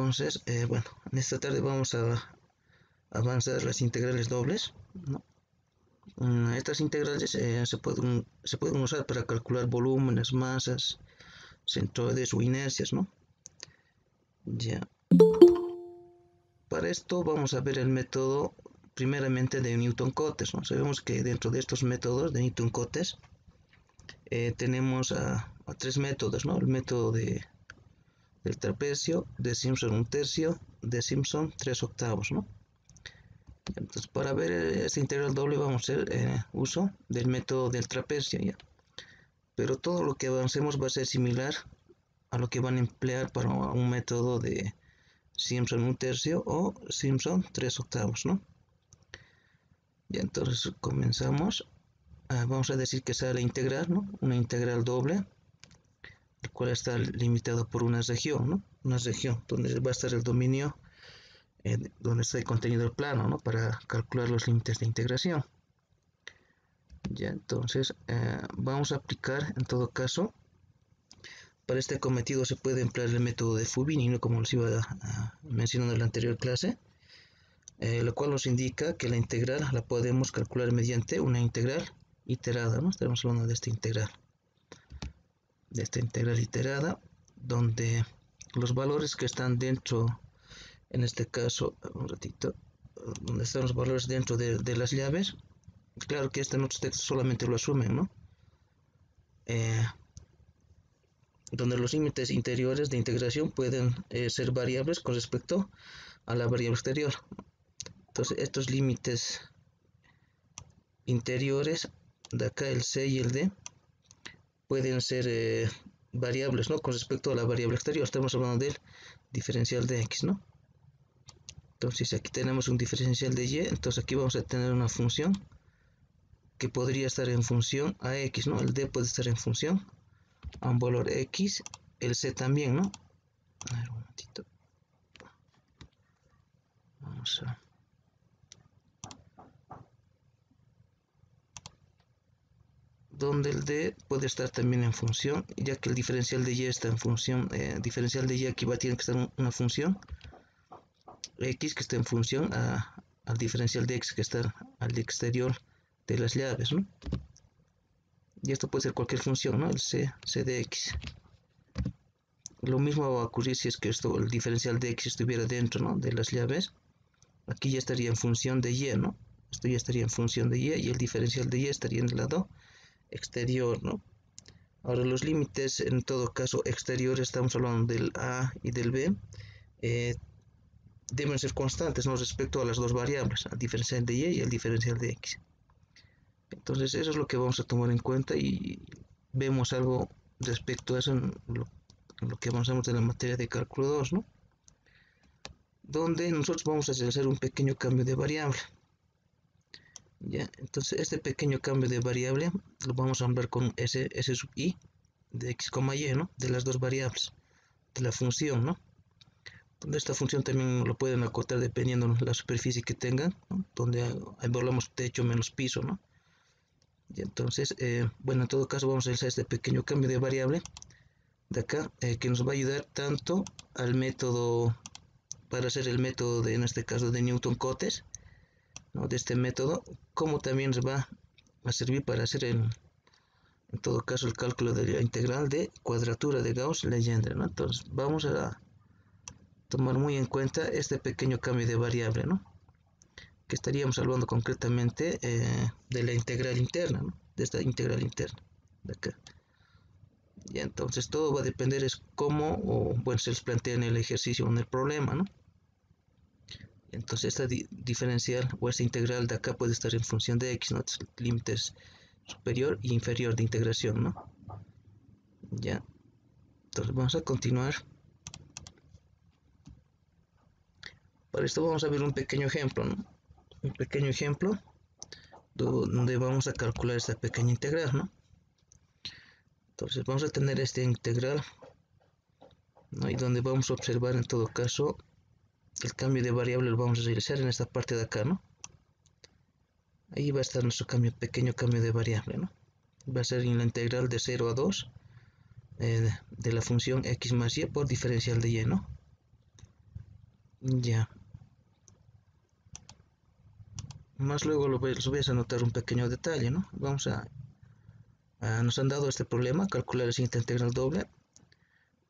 entonces, bueno, en esta tarde vamos a avanzar las integrales dobles, ¿no? Estas integrales se pueden usar para calcular volúmenes, masas, centroides o inercias, ¿no? Ya. Para esto vamos a ver el método primeramente de Newton-Cotes, ¿no? Sabemos que dentro de estos métodos de Newton-Cotes tenemos a tres métodos, ¿no? El método del trapecio, de Simpson 1/3, de Simpson 3/8, ¿no? Entonces, para ver esta integral doble vamos a hacer uso del método del trapecio, ¿ya? Pero todo lo que avancemos va a ser similar a lo que van a emplear para un método de Simpson 1/3 o Simpson 3/8, ¿no? Ya, entonces comenzamos. Vamos a decir que sea la integral, ¿no? Una integral doble, el cual está limitado por una región, ¿no? Una región donde va a estar el dominio, donde está el contenido del plano, ¿no? Para calcular los límites de integración. Ya, entonces vamos a aplicar, en todo caso, para este cometido se puede emplear el método de Fubini, ¿no? Como les iba mencionando en la anterior clase, lo cual nos indica que la integral la podemos calcular mediante una integral iterada, ¿no? Estamos hablando de esta integral iterada, donde los valores que están dentro, en este caso, un ratito, donde están los valores dentro de las llaves, claro que en otros textos solamente lo asumen, ¿no? Donde los límites interiores de integración pueden ser variables con respecto a la variable exterior. Entonces estos límites interiores de acá, el C y el D, pueden ser variables, ¿no? Con respecto a la variable exterior. Estamos hablando del diferencial de X, ¿no? Entonces aquí tenemos un diferencial de Y, entonces aquí vamos a tener una función que podría estar en función a X, ¿no? El D puede estar en función a un valor X, el C también, ¿no? A ver, un momentito. Vamos a... donde el D puede estar también en función, ya que el diferencial de Y está en función, diferencial de Y aquí tiene que estar una función X que está en función al diferencial de X que está al exterior de las llaves, ¿no? Y esto puede ser cualquier función, ¿no? El C de X. Lo mismo va a ocurrir si es que el diferencial de X estuviera dentro, ¿no? De las llaves. Aquí ya estaría en función de Y, ¿no? Esto ya estaría en función de Y y el diferencial de Y estaría en el lado exterior, ¿no? Ahora los límites, en todo caso exteriores, estamos hablando del A y del B, deben ser constantes, ¿no? Respecto a las dos variables, al diferencial de Y y al diferencial de X. Entonces eso es lo que vamos a tomar en cuenta y vemos algo respecto a eso en lo que avanzamos en la materia de cálculo 2, ¿no? Donde nosotros vamos a hacer un pequeño cambio de variable. ¿Ya? Entonces este pequeño cambio de variable lo vamos a nombrar con S sub i de x, y, ¿no? De las dos variables de la función, ¿no? Donde esta función también lo pueden acotar dependiendo de la superficie que tengan, ¿no? Donde hablamos techo menos piso, ¿no? Y entonces, bueno, en todo caso vamos a realizar este pequeño cambio de variable de acá, que nos va a ayudar tanto al método, para hacer el método de, en este caso, de Newton-Cotes, ¿no? De este método, como también nos va a servir para hacer en todo caso el cálculo de la integral de cuadratura de Gauss-Legendre, ¿no? Entonces vamos a tomar muy en cuenta este pequeño cambio de variable, ¿no? Que estaríamos hablando concretamente de la integral interna, ¿no? De esta integral interna de acá. Y entonces todo va a depender es cómo, o bueno, se les plantea en el ejercicio o en el problema, ¿no? Entonces esta diferencial o esta integral de acá puede estar en función de X, ¿no? Límites superior e inferior de integración, ¿no? Ya. Entonces vamos a continuar. Para esto vamos a ver un pequeño ejemplo, ¿no? Un pequeño ejemplo donde vamos a calcular esta pequeña integral, ¿no? Entonces vamos a tener esta integral, ¿no? Y donde vamos a observar en todo caso el cambio de variable lo vamos a realizar en esta parte de acá, ¿no? Ahí va a estar nuestro pequeño cambio de variable, ¿no? Va a ser en la integral de 0 a 2 de la función x más y por diferencial de y, ¿no? Ya. Más luego los voy a anotar un pequeño detalle, ¿no? Nos han dado este problema, calcular la siguiente integral doble.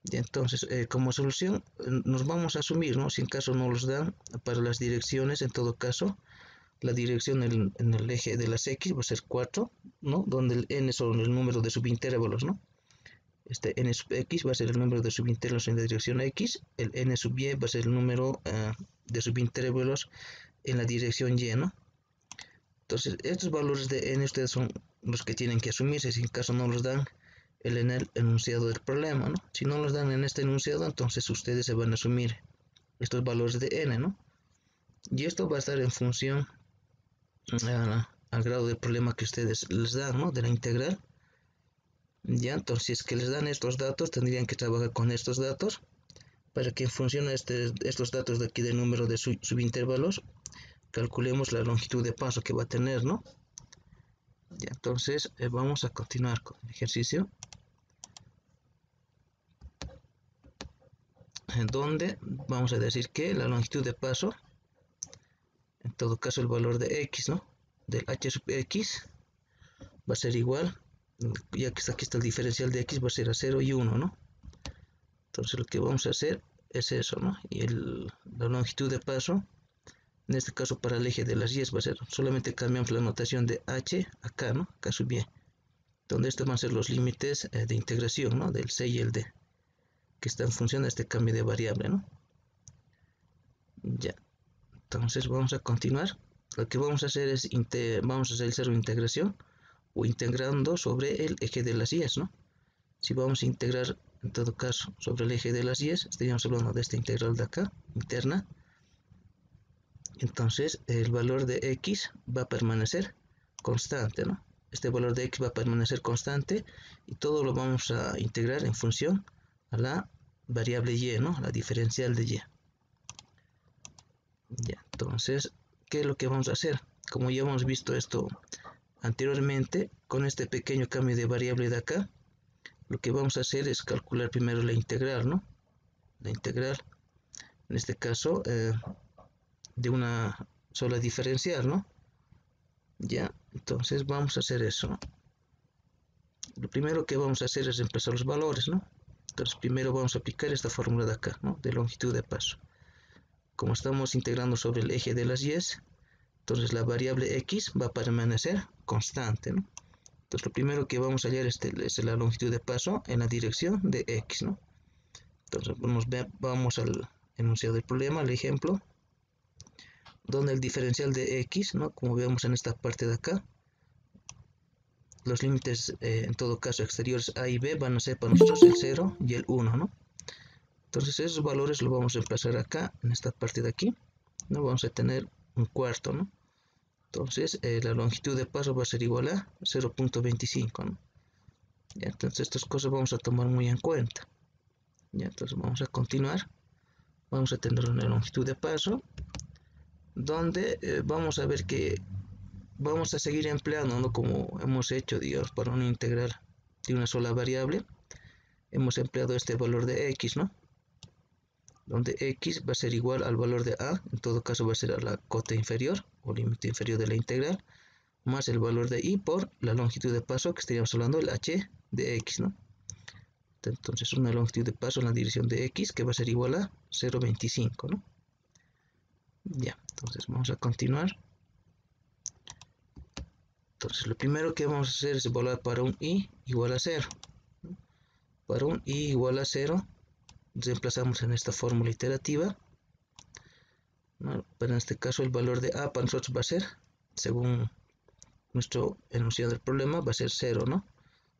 Y entonces, como solución, nos vamos a asumir, ¿no? Si en caso no los dan, para las direcciones, en todo caso, la dirección en el eje de las x va a ser 4, ¿no? Donde el n son el número de subintervalos, ¿no? Este n sub x va a ser el número de subintervalos en la dirección x, el n sub y va a ser el número de subintervalos en la dirección y, ¿no? Entonces, estos valores de n ustedes son los que tienen que asumirse si en caso no los dan en el enunciado del problema, ¿no? Si no los dan en este enunciado, entonces ustedes se van a asumir estos valores de n, ¿no? Y esto va a estar en función al grado del problema que ustedes les dan, ¿no? De la integral. Ya, entonces si es que les dan estos datos, tendrían que trabajar con estos datos para que en función de estos datos de aquí del número de subintervalos, calculemos la longitud de paso que va a tener, ¿no? Ya, entonces vamos a continuar con el ejercicio, en donde vamos a decir que la longitud de paso, en todo caso el valor de x, ¿no? Del h sub x va a ser igual, ya que aquí está el diferencial de x, va a ser a 0 y 1, ¿no? Entonces lo que vamos a hacer es eso, ¿no? Y la longitud de paso, en este caso para el eje de las y va a ser, solamente cambiamos la notación de h acá, ¿no? Acá sub y, donde estos van a ser los límites de integración, ¿no? Del c y el d, que está en función de este cambio de variable, ¿no? Ya, entonces vamos a continuar. Lo que vamos a hacer es, vamos a realizar una integración o integrando sobre el eje de las y, ¿no? Si vamos a integrar, en todo caso, sobre el eje de las y, estaríamos hablando de esta integral de acá, interna. Entonces, el valor de x va a permanecer constante, ¿no? Este valor de x va a permanecer constante y todo lo vamos a integrar en función a la variable y, ¿no? La diferencial de y. Ya, entonces, ¿qué es lo que vamos a hacer? Como ya hemos visto esto anteriormente, con este pequeño cambio de variable de acá, lo que vamos a hacer es calcular primero la integral, ¿no? La integral, en este caso, de una sola diferencial, ¿no? Ya, entonces vamos a hacer eso, ¿no? Lo primero que vamos a hacer es reemplazar los valores, ¿no? Entonces primero vamos a aplicar esta fórmula de acá, ¿no? De longitud de paso. Como estamos integrando sobre el eje de las y, entonces la variable x va a permanecer constante, ¿no? Entonces lo primero que vamos a hallar es la longitud de paso en la dirección de x, ¿no? Entonces vamos al enunciado del problema, al ejemplo, donde el diferencial de x, ¿no? Como vemos en esta parte de acá, los límites en todo caso exteriores a y b van a ser para nosotros el 0 y el 1, ¿no? Entonces esos valores los vamos a emplazar acá, en esta parte de aquí, ¿no? Vamos a tener un cuarto, ¿no? Entonces la longitud de paso va a ser igual a 0.25, ¿no? Ya, entonces estas cosas vamos a tomar muy en cuenta. Ya, entonces vamos a continuar. Vamos a tener una longitud de paso, donde vamos a ver que vamos a seguir empleando, ¿no? Como hemos hecho, digamos, para una integral de una sola variable. Hemos empleado este valor de x, ¿no? Donde x va a ser igual al valor de a, en todo caso va a ser a la cota inferior o límite inferior de la integral, más el valor de y por la longitud de paso que estaríamos hablando, el h de x, ¿no? Entonces una longitud de paso en la dirección de x que va a ser igual a 0.25, ¿no? Ya, entonces vamos a continuar. Entonces lo primero que vamos a hacer es evaluar para un i igual a 0. Para un i igual a 0, reemplazamos en esta fórmula iterativa, ¿no? Pero en este caso el valor de a para nosotros va a ser, según nuestro enunciado del problema, va a ser 0, ¿no?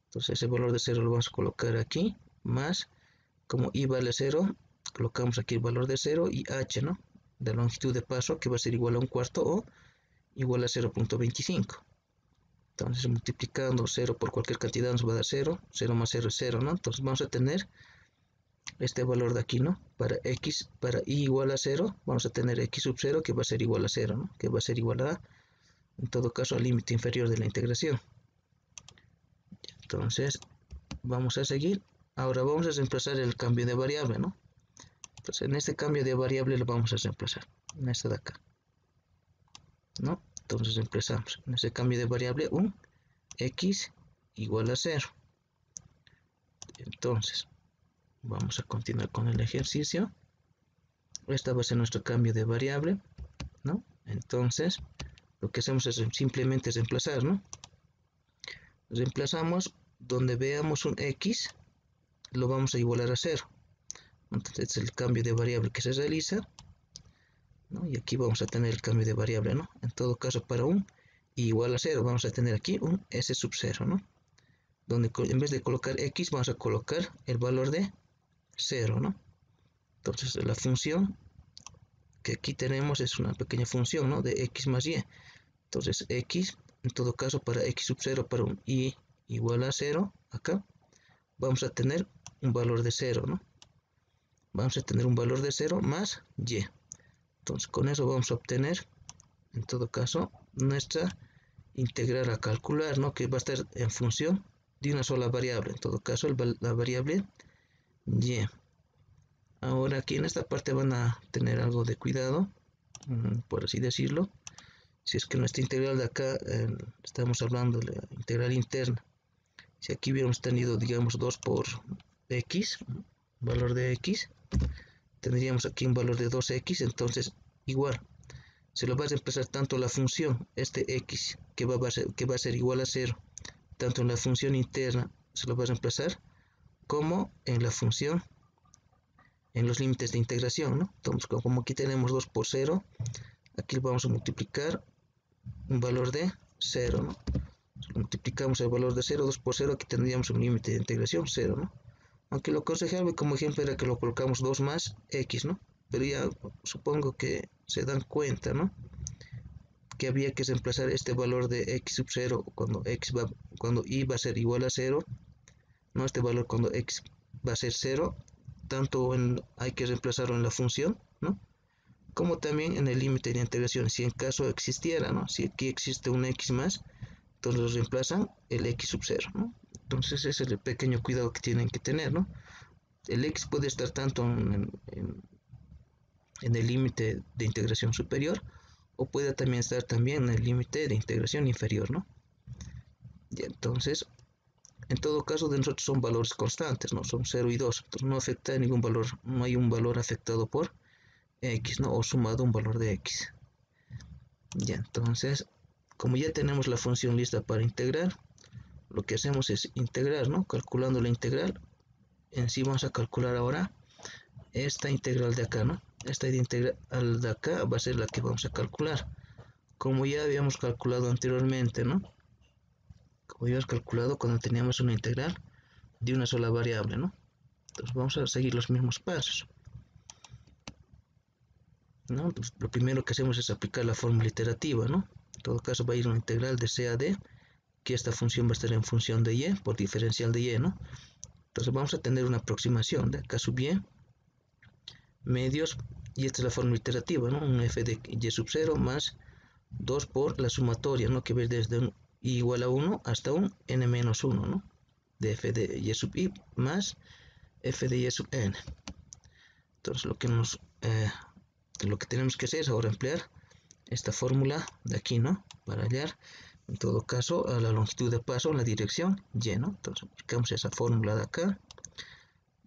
Entonces ese valor de 0 lo vamos a colocar aquí, más, como i vale 0, colocamos aquí el valor de 0 y h, ¿no? De longitud de paso, que va a ser igual a un cuarto o igual a 0.25. Entonces multiplicando 0 por cualquier cantidad nos va a dar 0, 0 más 0 es 0, ¿no? Entonces vamos a tener este valor de aquí, ¿no? Para x, para i igual a 0, vamos a tener x sub 0 que va a ser igual a 0, ¿no? Que va a ser igual a, en todo caso, al límite inferior de la integración. Entonces, vamos a seguir. Ahora vamos a reemplazar el cambio de variable, ¿no? Entonces en este cambio de variable lo vamos a reemplazar, en esta de acá, ¿no? Entonces reemplazamos en ese cambio de variable un x igual a 0. Entonces vamos a continuar con el ejercicio. Esta va a ser nuestro cambio de variable, ¿no? Entonces lo que hacemos es simplemente reemplazar, ¿no? Reemplazamos donde veamos un x, lo vamos a igualar a 0. Entonces este es el cambio de variable que se realiza, ¿no? Y aquí vamos a tener el cambio de variable, ¿no? En todo caso, para un igual a 0 vamos a tener aquí un s sub 0, ¿no? Donde en vez de colocar x vamos a colocar el valor de 0, ¿no? Entonces la función que aquí tenemos es una pequeña función, ¿no? De x más y. Entonces x, en todo caso, para x sub 0, para un y igual a 0, acá vamos a tener un valor de 0, ¿no? Vamos a tener un valor de 0 más y. Entonces con eso vamos a obtener, en todo caso, nuestra integral a calcular, ¿no? Que va a estar en función de una sola variable, en todo caso la variable y. Ahora aquí en esta parte van a tener algo de cuidado, por así decirlo. Si es que nuestra integral de acá, estamos hablando de la integral interna, si aquí hubiéramos tenido, digamos, 2 por x, valor de x, tendríamos aquí un valor de 2x, entonces igual se lo va a reemplazar tanto la función, este x, que va a ser igual a 0, tanto en la función interna se lo va a reemplazar, como en la función, en los límites de integración, ¿no? Entonces, como aquí tenemos 2 por 0, aquí vamos a multiplicar un valor de 0, ¿no? Si multiplicamos el valor de 0, 2 por 0, aquí tendríamos un límite de integración 0, ¿no? Aunque lo aconsejable como ejemplo era que lo colocamos 2 más x, ¿no? Pero ya supongo que se dan cuenta, ¿no? Que había que reemplazar este valor de x sub 0 cuando y va a ser igual a 0, ¿no? Este valor cuando x va a ser 0, tanto hay que reemplazarlo en la función, ¿no? Como también en el límite de integración, si en caso existiera, ¿no? Si aquí existe un x más, entonces los reemplazan el x sub 0, ¿no? Entonces ese es el pequeño cuidado que tienen que tener, ¿no? El x puede estar tanto en el límite de integración superior, o puede también estar también en el límite de integración inferior, ¿no? Y entonces, en todo caso de nosotros son valores constantes, ¿no? Son 0 y 2, entonces no afecta ningún valor, no hay un valor afectado por x, ¿no? O sumado un valor de x. Ya, entonces, como ya tenemos la función lista para integrar, lo que hacemos es integrar, ¿no? Calculando la integral, en sí vamos a calcular ahora esta integral de acá, ¿no? Esta integral de acá va a ser la que vamos a calcular, como ya habíamos calculado anteriormente, ¿no? Como ya habíamos calculado cuando teníamos una integral de una sola variable, ¿no? Entonces vamos a seguir los mismos pasos, ¿no? Pues lo primero que hacemos es aplicar la fórmula iterativa, ¿no? En todo caso va a ir una integral de c a d, que esta función va a estar en función de y, por diferencial de y, ¿no? Entonces vamos a tener una aproximación de acá sub y, medios, y esta es la fórmula iterativa, ¿no? Un f de y sub 0 más 2 por la sumatoria, ¿no? Que va desde un y igual a 1 hasta un n menos 1, ¿no? De f de y sub i más f de y sub n. Entonces lo que tenemos que hacer es ahora emplear esta fórmula de aquí, ¿no? Para hallar, en todo caso, a la longitud de paso en la dirección y, ¿no? Entonces aplicamos esa fórmula de acá,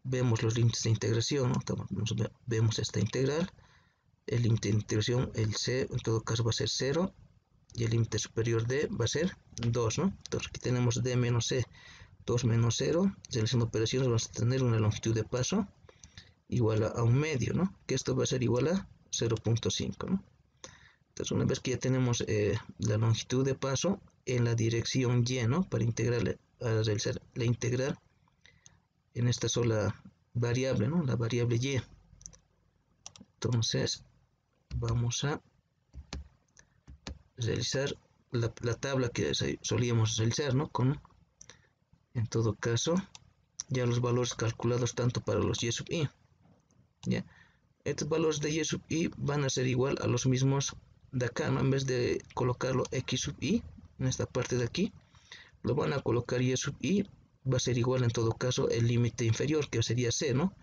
vemos los límites de integración, ¿no? Entonces, vemos esta integral, el límite de integración, el c, en todo caso va a ser 0, y el límite superior d va a ser 2, ¿no? Entonces aquí tenemos d menos c, 2 menos 0, realizando operaciones vamos a tener una longitud de paso igual a un medio, ¿no? Que esto va a ser igual a 0.5, ¿no? Entonces una vez que ya tenemos la longitud de paso en la dirección y, ¿no? Para realizar la integral en esta sola variable, ¿no? La variable y. Entonces vamos a realizar la tabla que solíamos realizar, ¿no? Con, en todo caso, ya los valores calculados tanto para los y sub i, ¿ya? Estos valores de y sub i van a ser igual a los mismos de acá, ¿no? En vez de colocarlo x sub i en esta parte de aquí, lo van a colocar y sub i, va a ser igual en todo caso el límite inferior, que sería c, ¿no?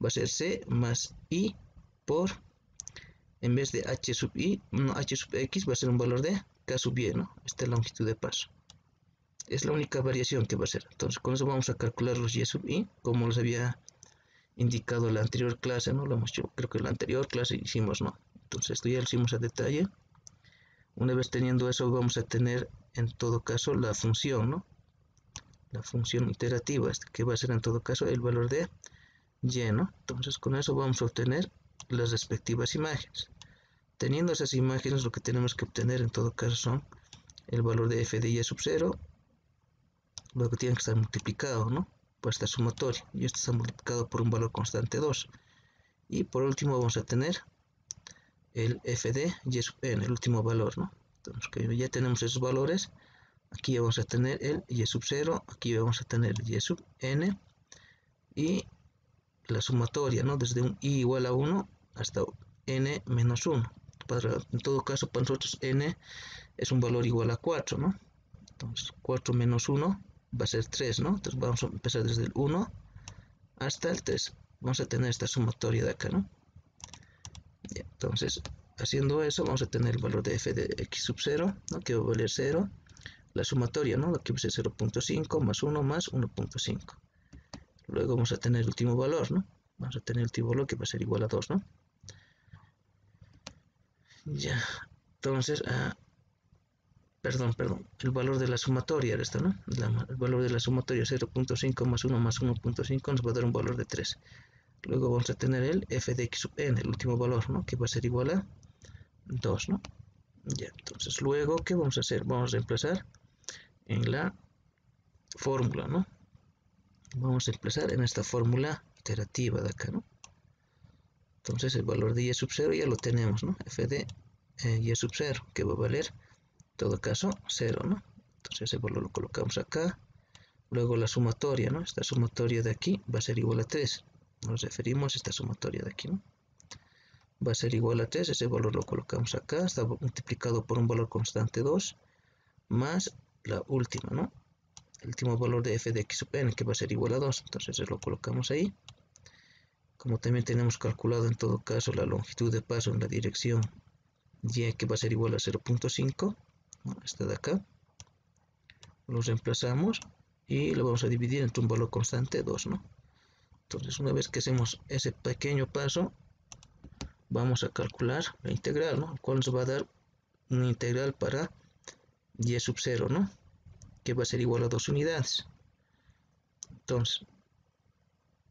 va a ser C más I por, en vez de H sub I, no, H sub X va a ser un valor de K sub Y, ¿no? Esta es la longitud de paso. Es la única variación que va a ser. Entonces con eso vamos a calcular los Y sub I, como les había indicado en la anterior clase, ¿no? Lo hemos hecho, creo que en la anterior clase hicimos, ¿no? Entonces esto ya lo hicimos a detalle. Una vez teniendo eso, vamos a tener en todo caso la función, ¿no? La función iterativa, que va a ser en todo caso el valor de Y, ¿no? Entonces con eso vamos a obtener las respectivas imágenes. Teniendo esas imágenes, lo que tenemos que obtener en todo caso son el valor de f de Y sub 0, luego tiene que estar multiplicado, ¿no? Por esta sumatoria, y esto está multiplicado por un valor constante 2. Y por último vamos a tener el f de Y sub n, el último valor, ¿no? Entonces que ya tenemos esos valores. Aquí vamos a tener el Y sub 0, aquí vamos a tener el Y sub n y la sumatoria, ¿no? Desde un I igual a 1 hasta n menos 1. En todo caso, para nosotros n es un valor igual a 4, ¿no? Entonces 4 menos 1 va a ser 3, ¿no? Entonces vamos a empezar desde el 1 hasta el 3. Vamos a tener esta sumatoria de acá, ¿no? Ya, entonces, haciendo eso, vamos a tener el valor de f de x sub 0, ¿no? Que va a valer 0. La sumatoria, ¿no? Aquí va a ser 0.5 más 1 más 1.5. Luego vamos a tener el último valor, ¿no? Vamos a tener el último valor que va a ser igual a 2, ¿no? Ya, entonces, perdón, el valor de la sumatoria era esto, ¿no? El valor de la sumatoria 0.5 más 1 más 1.5 nos va a dar un valor de 3. Luego vamos a tener el f de x sub n, el último valor, ¿no? Que va a ser igual a 2, ¿no? Ya, entonces luego, ¿qué vamos a hacer? Vamos a reemplazar en la fórmula, ¿no? Vamos a empezar en esta fórmula iterativa de acá, ¿no? Entonces el valor de Y sub 0 ya lo tenemos, ¿no? F de Y sub 0, que va a valer, en todo caso, 0, ¿no? Entonces ese valor lo colocamos acá. Luego la sumatoria, ¿no? Esta sumatoria de aquí va a ser igual a 3. Nos referimos a esta sumatoria de aquí, ¿no? Va a ser igual a 3, ese valor lo colocamos acá, está multiplicado por un valor constante 2, más la última, ¿no? El último valor de f de x sub n, que va a ser igual a 2, entonces lo colocamos ahí. Como también tenemos calculado en todo caso la longitud de paso en la dirección y, que va a ser igual a 0.5, ¿no? Esta de acá, lo reemplazamos y lo vamos a dividir entre un valor constante 2, ¿no? Entonces una vez que hacemos ese pequeño paso, vamos a calcular la integral, ¿no? El cual nos va a dar una integral para y sub 0, ¿no? Que va a ser igual a 2 unidades. Entonces,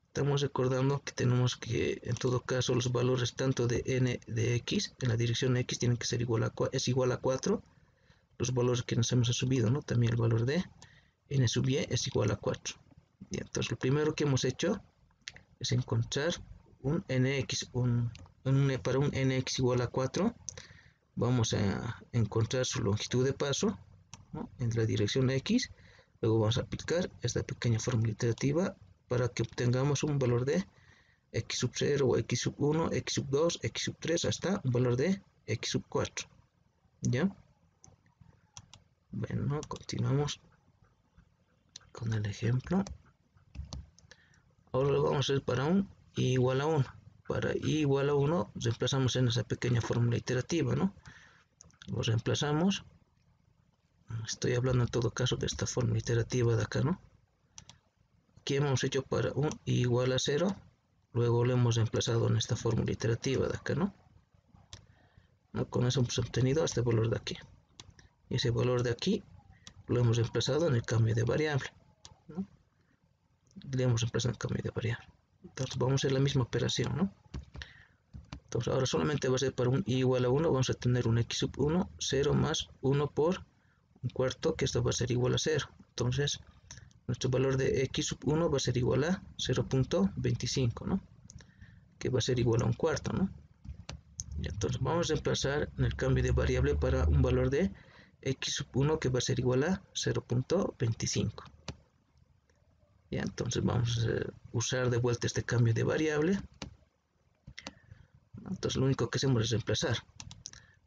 estamos recordando que tenemos que, en todo caso, los valores tanto de n de x, en la dirección x, tienen que ser igual a 4. Los valores que nos hemos subido, ¿no? También el valor de n sub y es igual a 4. Y entonces, lo primero que hemos hecho es encontrar un nx, para un nx igual a 4, vamos a encontrar su longitud de paso, ¿no? En la dirección x. Luego vamos a aplicar esta pequeña fórmula iterativa para que obtengamos un valor de x sub 0 o x sub 1, x sub 2, x sub 3 hasta un valor de x sub 4. ¿Ya? Bueno, continuamos con el ejemplo. Ahora lo vamos a hacer para un i igual a 1. Para i igual a 1 reemplazamos en esa pequeña fórmula iterativa, ¿no? Lo reemplazamos. Estoy hablando en todo caso de esta fórmula iterativa de acá, ¿no? Aquí hemos hecho para un i igual a 0. Luego lo hemos reemplazado en esta fórmula iterativa de acá, ¿no? Con eso hemos obtenido este valor de aquí. Y ese valor de aquí lo hemos reemplazado en el cambio de variable, ¿no? Le hemos reemplazado en el cambio de variable. Entonces vamos a hacer la misma operación, ¿no? Entonces ahora solamente va a ser para un i igual a 1, vamos a tener un x sub 1, 0 más 1 por un cuarto, que esto va a ser igual a 0. Entonces nuestro valor de x sub 1 va a ser igual a 0.25, ¿no? Que va a ser igual a un cuarto, ¿no? Y entonces vamos a reemplazar en el cambio de variable para un valor de x sub 1 que va a ser igual a 0.25. Ya, entonces vamos a usar de vuelta este cambio de variable. Entonces lo único que hacemos es reemplazar.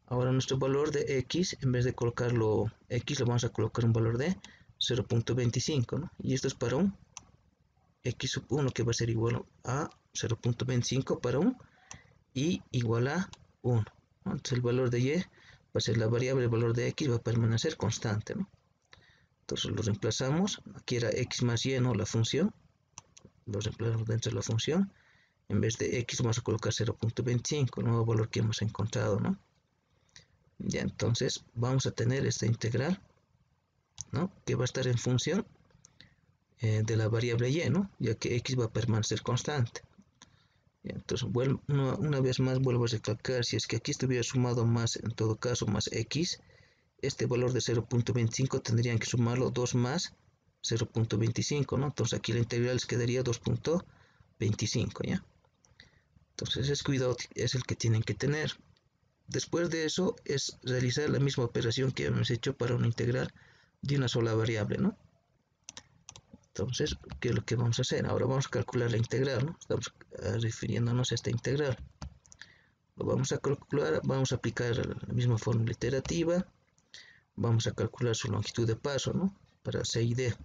Ahora nuestro valor de x, en vez de colocarlo x, lo vamos a colocar un valor de 0.25, ¿no? Y esto es para un x sub 1 que va a ser igual a 0.25 para un y igual a 1, ¿no? Entonces el valor de y va a ser la variable, el valor de x va a permanecer constante, ¿no? Entonces lo reemplazamos, aquí era x más y, ¿no? La función, lo reemplazamos dentro de la función, en vez de x vamos a colocar 0.25, el nuevo valor que hemos encontrado, ¿no? Ya, entonces vamos a tener esta integral, ¿no? Que va a estar en función de la variable y, ¿no? Ya que x va a permanecer constante. Ya, entonces una vez más vuelvo a recalcar, si es que aquí estuviera sumado más, en todo caso más x, este valor de 0.25 tendrían que sumarlo 2 más 0.25, ¿no? Entonces aquí la integral les quedaría 2.25, ¿ya? Entonces ese cuidado es el que tienen que tener. Después de eso es realizar la misma operación que hemos hecho para una integral de una sola variable, ¿no? Entonces, ¿qué es lo que vamos a hacer? Ahora vamos a calcular la integral, ¿no? Estamos refiriéndonos a esta integral. Lo vamos a calcular, vamos a aplicar la misma fórmula iterativa, vamos a calcular su longitud de paso, ¿no? Para C y D,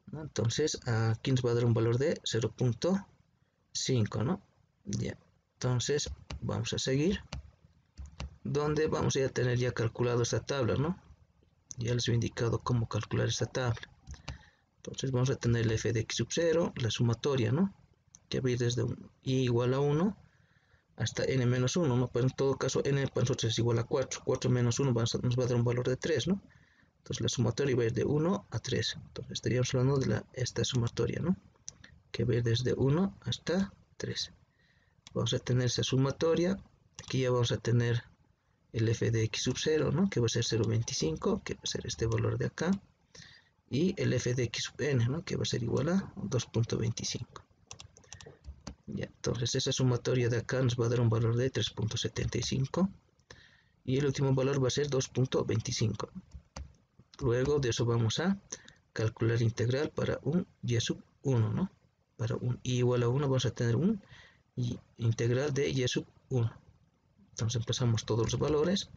¿no? Entonces, aquí nos va a dar un valor de 0.5, ¿no? Ya. Entonces, vamos a seguir, donde vamos a tener ya calculado esta tabla, ¿no? Ya les he indicado cómo calcular esta tabla. Entonces vamos a tener el f de x sub 0, la sumatoria, ¿no? Que va a ir desde i igual a 1 hasta n menos 1, ¿no? Pero en todo caso n para nosotros es igual a 4. 4 menos 1 nos va a dar un valor de 3, ¿no? Entonces la sumatoria va a ir de 1 a 3. Entonces estaríamos hablando de esta sumatoria, ¿no? Que va a ir desde 1 hasta 3. Vamos a tener esa sumatoria. Aquí ya vamos a tener el f de x sub 0, ¿no? Que va a ser 0.25, que va a ser este valor de acá. Y el f de x sub n, ¿no? Que va a ser igual a 2.25. Ya, entonces esa sumatoria de acá nos va a dar un valor de 3.75 y el último valor va a ser 2.25. Luego de eso vamos a calcular la integral para un y sub 1, ¿no? Para un i igual a 1 vamos a tener un integral de y sub 1. Entonces empezamos todos los valores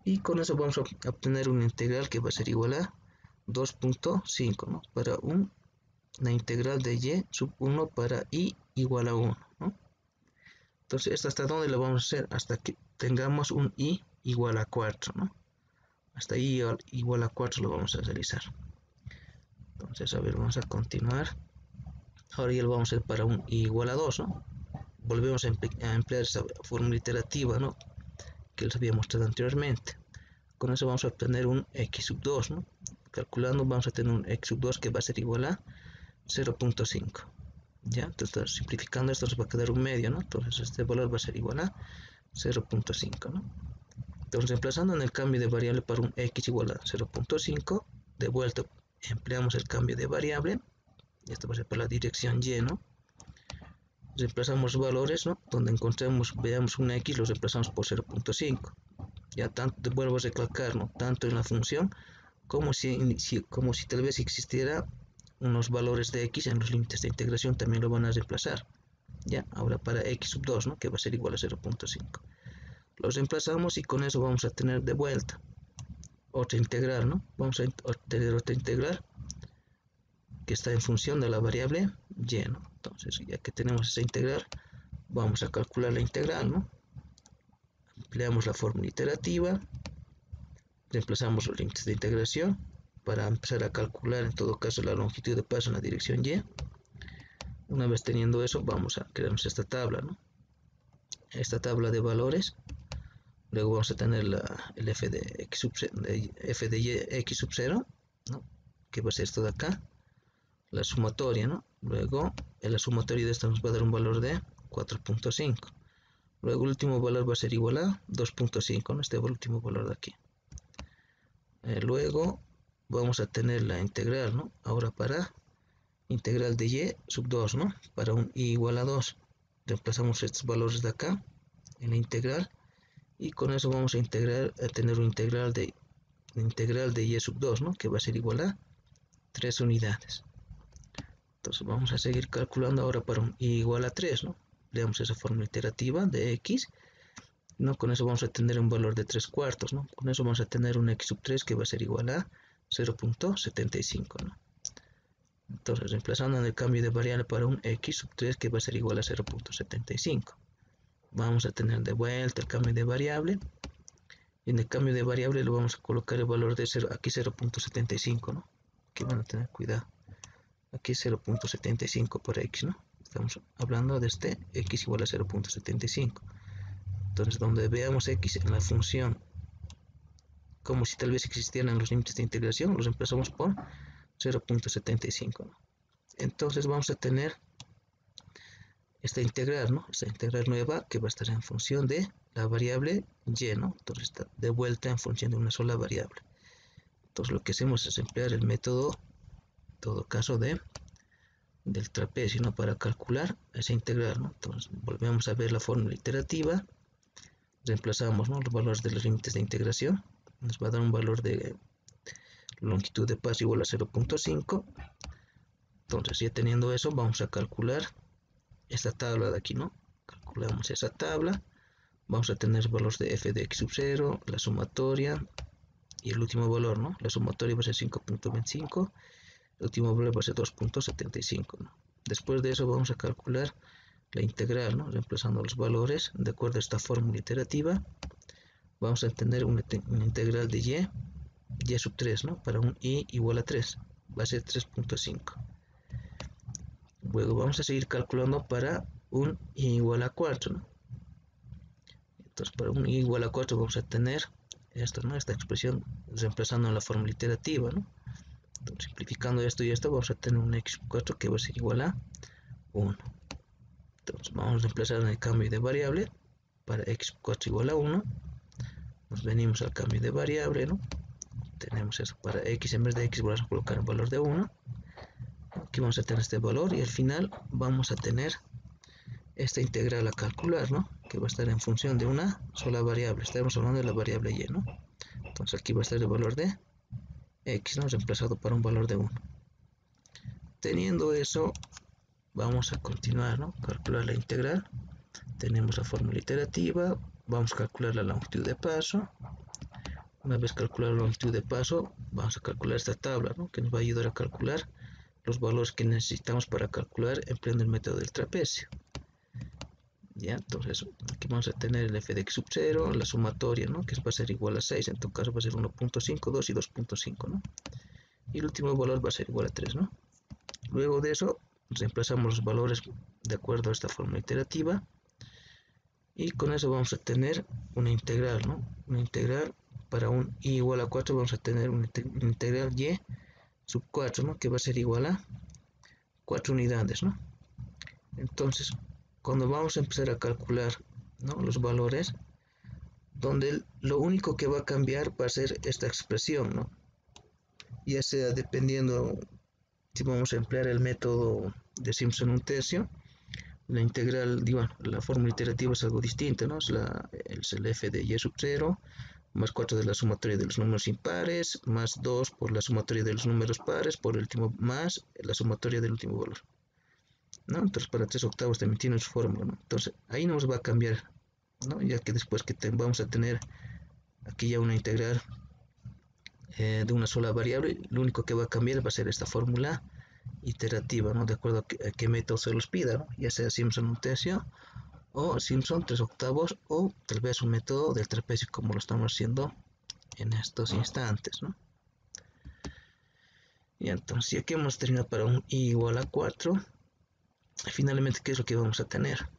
y con eso vamos a obtener una integral que va a ser igual a 2.5, ¿no? Para una integral de y sub 1 para i igual a 1, ¿no? Entonces, ¿esto hasta dónde lo vamos a hacer? Hasta que tengamos un i igual a 4, ¿no? Hasta i igual a 4 lo vamos a realizar. Entonces, a ver, vamos a continuar. Ahora ya lo vamos a hacer para un i igual a 2, ¿no? Volvemos a emplear esa fórmula iterativa, ¿no? Que les había mostrado anteriormente. Con eso vamos a obtener un x sub 2, ¿no? Calculando vamos a tener un x sub 2 que va a ser igual a 0.5. ¿Ya? Entonces simplificando esto nos va a quedar un medio, ¿no? Entonces este valor va a ser igual a 0.5, ¿no? Entonces reemplazando en el cambio de variable para un x igual a 0.5, de vuelta empleamos el cambio de variable, y esto va a ser para la dirección y, ¿no? Reemplazamos valores, ¿no? Donde encontremos, veamos un x, lo reemplazamos por 0.5. Ya tanto, vuelvo a recalcar, ¿no? Tanto en la función como si tal vez existiera unos valores de x en los límites de integración también lo van a reemplazar. Ya, ahora para x sub 2, ¿no? Que va a ser igual a 0.5. Los reemplazamos y con eso vamos a tener de vuelta otra integral, ¿no? Vamos a obtener otra integral que está en función de la variable y, ¿no? Entonces, ya que tenemos esa integral, vamos a calcular la integral, ¿no? Empleamos la fórmula iterativa, reemplazamos los límites de integración para empezar a calcular en todo caso la longitud de paso en la dirección y. Una vez teniendo eso, vamos a crearnos esta tabla, ¿no? Esta tabla de valores. Luego vamos a tener el f de x sub 0, ¿no? Que va a ser esto de acá. La sumatoria, ¿no? Luego, en la sumatoria de esto nos va a dar un valor de 4.5. Luego el último valor va a ser igual a 2.5, ¿no? Este es el último valor de aquí. Luego vamos a tener la integral, ¿no? Ahora para integral de y sub 2, ¿no? Para un i igual a 2. Reemplazamos estos valores de acá en la integral y con eso vamos a tener un integral de y sub 2, ¿no? Que va a ser igual a 3 unidades. Entonces vamos a seguir calculando ahora para un i igual a 3, ¿no? Leamos esa fórmula iterativa de x, ¿no? Con eso vamos a tener un valor de 3 cuartos, ¿no? Con eso vamos a tener un x sub 3 que va a ser igual a 0.75, ¿no? Entonces, reemplazando en el cambio de variable para un x sub 3 que va a ser igual a 0.75. Vamos a tener de vuelta el cambio de variable. Y en el cambio de variable le vamos a colocar el valor de 0, aquí 0.75, ¿no? Aquí van a tener cuidado. Aquí 0.75 por x, ¿no? Estamos hablando de este x igual a 0.75. Entonces, donde veamos x en la función, como si tal vez existieran los límites de integración, los reemplazamos por 0.75, ¿no? Entonces vamos a tener esta integral, ¿no? Esta integral nueva que va a estar en función de la variable y, ¿no? Entonces está de vuelta en función de una sola variable. Entonces lo que hacemos es emplear el método, en todo caso, del trapecio, ¿no? Para calcular esa integral, ¿no? Entonces volvemos a ver la fórmula iterativa, reemplazamos, ¿no? Los valores de los límites de integración, nos va a dar un valor de longitud de paso igual a 0.5. Entonces ya teniendo eso vamos a calcular esta tabla de aquí, ¿no? Calculamos esa tabla, vamos a tener valores de f de x sub 0, la sumatoria y el último valor, ¿no? La sumatoria va a ser 5.25, el último valor va a ser 2.75, ¿no? Después de eso vamos a calcular la integral, ¿no? Reemplazando los valores de acuerdo a esta fórmula iterativa. Vamos a tener una integral de y sub 3, ¿no? Para un y igual a 3, va a ser 3.5. Luego vamos a seguir calculando para un y igual a 4, ¿no? Entonces para un y igual a 4 vamos a tener esto, ¿no? Esta expresión reemplazando en la fórmula iterativa, ¿no? Entonces, simplificando esto y esto vamos a tener un x sub 4 que va a ser igual a 1. Entonces vamos a reemplazar en el cambio de variable para x sub 4 igual a 1. Nos venimos al cambio de variable, ¿no? Tenemos eso para x, en vez de x vamos a colocar el valor de 1. Aquí vamos a tener este valor y al final vamos a tener esta integral a calcular, ¿no? Que va a estar en función de una sola variable. Estamos hablando de la variable y, ¿no? Entonces aquí va a estar el valor de x, ¿no? Reemplazado para un valor de 1. Teniendo eso, vamos a continuar, ¿no? Calcular la integral. Tenemos la fórmula iterativa. Vamos a calcular la longitud de paso. Una vez calculada la longitud de paso, vamos a calcular esta tabla, ¿no? Que nos va a ayudar a calcular los valores que necesitamos para calcular empleando el método del trapecio. Ya, entonces aquí vamos a tener el f de x sub 0, la sumatoria, ¿no? Que va a ser igual a 6, en tu caso va a ser 1.5, 2 y 2.5, ¿no? Y el último valor va a ser igual a 3, ¿no? Luego de eso, reemplazamos los valores de acuerdo a esta fórmula iterativa. Y con eso vamos a tener una integral, ¿no? Una integral para un y igual a 4 vamos a tener una integral y sub 4, ¿no? Que va a ser igual a 4 unidades, ¿no? Entonces, cuando vamos a empezar a calcular, ¿no? Los valores, donde lo único que va a cambiar va a ser esta expresión, ¿no? Ya sea dependiendo si vamos a emplear el método de Simpson un tercio, la integral, digo, la fórmula iterativa es algo distinta, ¿no? Es el f de y sub 0, más 4 de la sumatoria de los números impares, más 2 por la sumatoria de los números pares, por el último, más la sumatoria del último valor, ¿no? Entonces para 3 octavos también tiene su fórmula, ¿no? Entonces ahí nos va a cambiar, ¿no? Ya que después que vamos a tener aquí ya una integral de una sola variable, lo único que va a cambiar va a ser esta fórmula iterativa, ¿no? De acuerdo a qué método se los pida, ¿no? Ya sea Simpson un tercio o Simpson 3 octavos o tal vez un método del trapecio como lo estamos haciendo en estos instantes, ¿no? Y entonces aquí hemos terminado para un i igual a 4. Finalmente, ¿qué es lo que vamos a tener?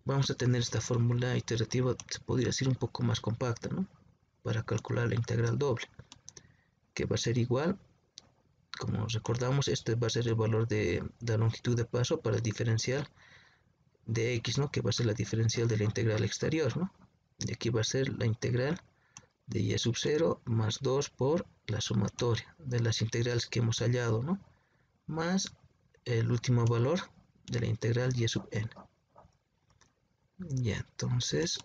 Vamos a tener esta fórmula iterativa, se podría decir un poco más compacta, ¿no? Para calcular la integral doble, que va a ser igual, como recordamos, este va a ser el valor de la longitud de paso para el diferencial de x, ¿no? Que va a ser la diferencial de la integral exterior, ¿no? Y aquí va a ser la integral de y sub 0 más 2 por la sumatoria de las integrales que hemos hallado, ¿no? Más el último valor de la integral y sub n. Ya, entonces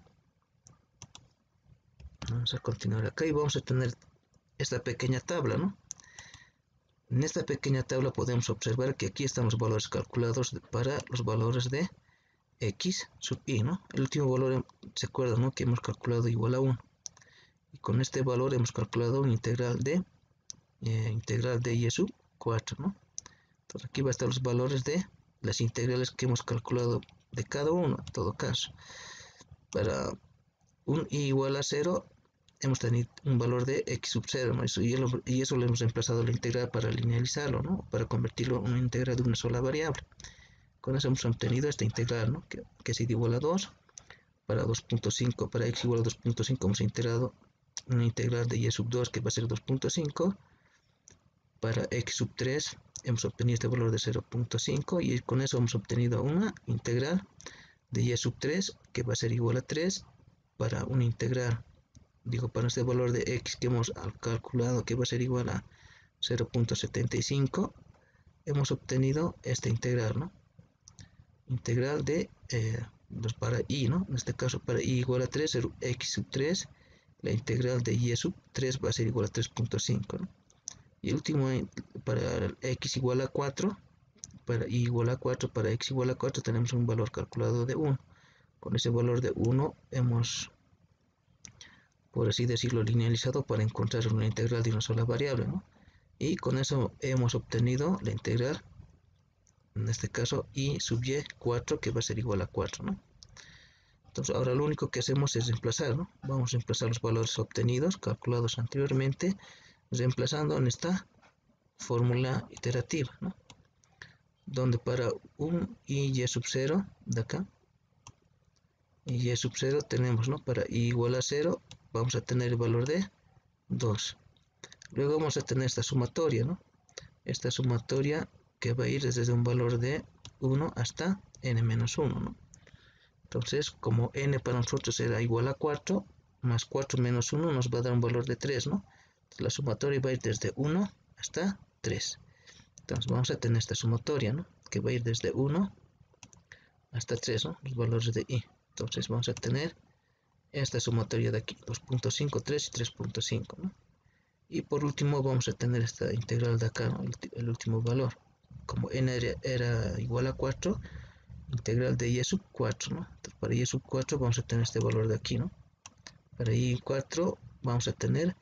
vamos a continuar acá y vamos a tener esta pequeña tabla, ¿no? En esta pequeña tabla podemos observar que aquí están los valores calculados para los valores de x sub i, ¿no? El último valor, se acuerdan, ¿no? Que hemos calculado igual a 1. Y con este valor hemos calculado una integral de y sub 4, ¿no? Entonces aquí va a estar los valores de las integrales que hemos calculado de cada uno, en todo caso. Para un i igual a 0, hemos tenido un valor de x sub 0, ¿no? Y eso lo hemos reemplazado a la integral para linealizarlo, ¿no? Para convertirlo en una integral de una sola variable. Con eso hemos obtenido esta integral, ¿no? que es i igual a 2. Para 2.5, para x igual a 2.5 hemos integrado una integral de y sub 2 que va a ser 2.5. Para x sub 3 hemos obtenido este valor de 0.5 y con eso hemos obtenido una integral de y sub 3 que va a ser igual a 3 para una integral, para este valor de x que hemos calculado que va a ser igual a 0.75, hemos obtenido esta integral, ¿no? Integral de para i, ¿no? En este caso para i igual a 3, x sub 3, la integral de y sub 3 va a ser igual a 3.5, ¿no? Y el último, para x igual a 4, para i igual a 4, para x igual a 4 tenemos un valor calculado de 1. Con ese valor de 1 hemos, por así decirlo, linealizado para encontrar una integral de una sola variable, ¿no? Y con eso hemos obtenido la integral, en este caso i sub y 4, que va a ser igual a 4, ¿no? Entonces ahora lo único que hacemos es reemplazar, ¿no? Vamos a reemplazar los valores obtenidos, calculados anteriormente, reemplazando en esta fórmula iterativa, ¿no? Donde para un y sub 0 de acá, y sub 0 tenemos, ¿no? Para i igual a 0 vamos a tener el valor de 2. Luego vamos a tener esta sumatoria, ¿no? Esta sumatoria que va a ir desde un valor de 1 hasta n-1, ¿no? Entonces, como n para nosotros será igual a 4, más 4 menos 1 nos va a dar un valor de 3, ¿no? Entonces, la sumatoria va a ir desde 1 hasta 3. Entonces, vamos a tener esta sumatoria, ¿no? Que va a ir desde 1 hasta 3, ¿no? Los valores de i. Entonces, vamos a tener esta sumatoria de aquí, 2.5, 3 y 3.5, ¿no? Y por último, vamos a tener esta integral de acá, ¿no? El último valor. Como n era igual a 4, integral de y sub 4, ¿no? Entonces, para y sub 4 vamos a tener este valor de aquí, ¿no? Para y 4 vamos a tener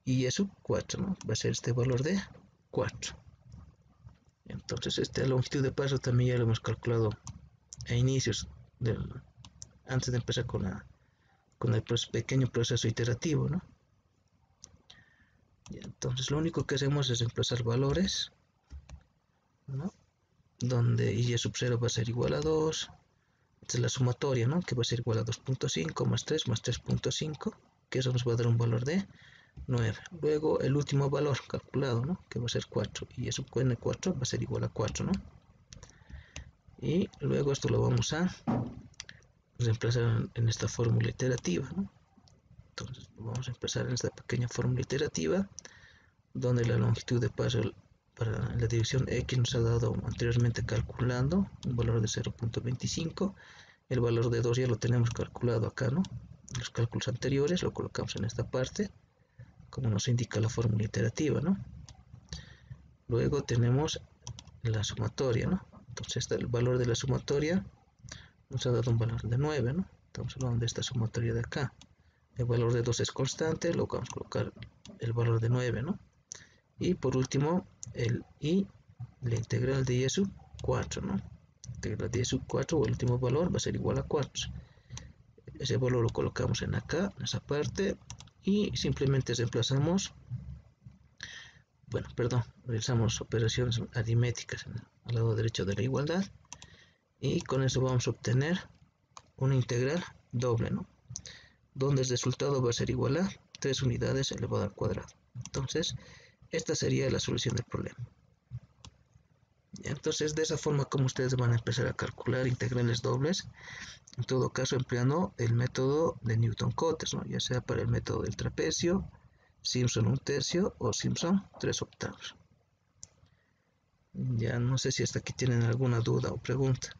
y sub 4, ¿no? Va a ser este valor de 4. Entonces esta longitud de paso también ya lo hemos calculado a inicios antes de empezar con el pequeño proceso iterativo, ¿no? Y entonces lo único que hacemos es reemplazar valores, ¿no? Donde y sub 0 va a ser igual a 2. Esta es la sumatoria, ¿no? Que va a ser igual a 2.5 más 3 más 3.5, que eso nos va a dar un valor de 9. Luego el último valor calculado, ¿no? Que va a ser 4, y sub n4 va a ser igual a 4, ¿no? Y luego esto lo vamos a reemplazar en esta fórmula iterativa, ¿no? Entonces vamos a empezar en esta pequeña fórmula iterativa, donde la longitud de paso para la dirección x nos ha dado anteriormente calculando un valor de 0.25. El valor de 2 ya lo tenemos calculado acá, ¿no? Los cálculos anteriores lo colocamos en esta parte, como nos indica la fórmula iterativa, ¿no? Luego tenemos la sumatoria, ¿no? Entonces el valor de la sumatoria nos ha dado un valor de 9, ¿no? Estamos hablando de esta sumatoria de acá. El valor de 2 es constante, lo vamos a colocar el valor de 9, ¿no? Y por último, la integral de y sub 4, ¿no? La integral de y sub 4, o el último valor, va a ser igual a 4. Ese valor lo colocamos en acá, en esa parte, y simplemente reemplazamos, realizamos operaciones aritméticas al lado derecho de la igualdad, y con eso vamos a obtener una integral doble, ¿no? Donde el resultado va a ser igual a 3 unidades elevado al cuadrado. Entonces, esta sería la solución del problema. Entonces, de esa forma como ustedes van a empezar a calcular integrales dobles, en todo caso empleando el método de Newton-Cotes, ¿no? Ya sea para el método del trapecio, Simpson 1/3 o Simpson 3/8. Ya no sé si hasta aquí tienen alguna duda o pregunta.